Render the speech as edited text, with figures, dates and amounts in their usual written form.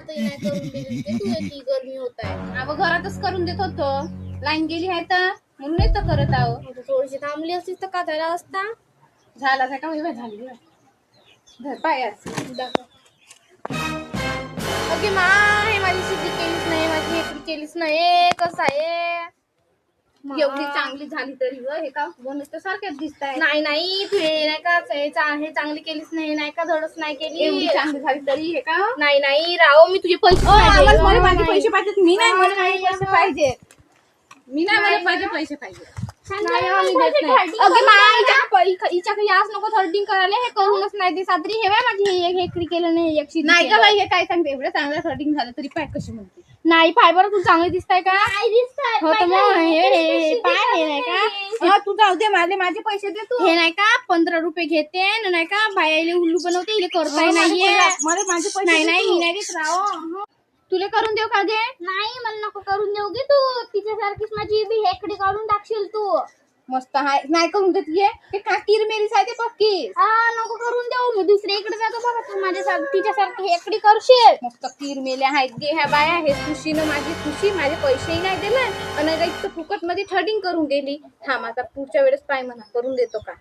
घरातही नाही करून दिली ते तू ती गरमी होत आहे. अगं घरातच करून देत होतो, लाईन गेली आहे तर म्हणून येतो करत आहो. थोडीशी थांबली असतीस तर का झाला असता. झाला काय का मी झाली ना धर पायाच. अगे मा हे माझी सिद्धी केलीच नाही, माझी हेकडी केलीच नाही, कसं आहे एवढी चांगली झाली तरी ग हे का बोनस तर सारख्याच दिसत आहे. नाही नाही तू हे नाही का हे चांगली केलीच नाही, नाही का धडच नाही केली. एवढी चांगली झाली तरी हे का नाही नाही राव मी तुझे पैसे आम्हाला मला माझे पैसे पाहिजेत. मी नाही मला माझे पैसे पाहिजे. मी नाही मला माझे पैसे पाहिजे. नाही आम्ही देत नाही. अगे मा हिच्या काही आज नको थर्डिंग करायला, हे करूनच नाही दे सादरी. हे बाय माझी हेकडी केलं नाही, एकशी नाही का बाई हे काय सांगते, एवढं चांगलं शर्टिंग झालं तरी पाय कशी म्हणते. नाही पाय बरं तू चांगली दिसताय का. हो तर मग हे पाय हे नाही का तू जाऊ दे माझे पैसे दे तू. हे नाही का 15 रुपये घेते नाही का बायाले उल्लू बनवते, इले करताय नाहीये. मला माझे पैसे नाही नाही मी नाही देत राव. तुला करून देऊ का गे. नाही मला नको करून देऊ गे तू, तिच्यासारखीच माझी बी हेकडी काढून टाकशील तू. मस्त हाय नाही करून देत ये ते का किरमेरी साथे पक्की. नको करून देऊ, मी दुसरीकडे जातो बघा. तू माझ्या तिच्यासारखी हेकडी करशील. मस्त किरमेल्या आहेत गे ह्या बाया. हे खुशीनं माझी खुशी, माझे पैसेही नाही दिले आणि इतकं फुकट मध्ये थर्डिंग करून गेली. थांब आता पुढच्या वेळेस पाय म्हणा करून देतो का.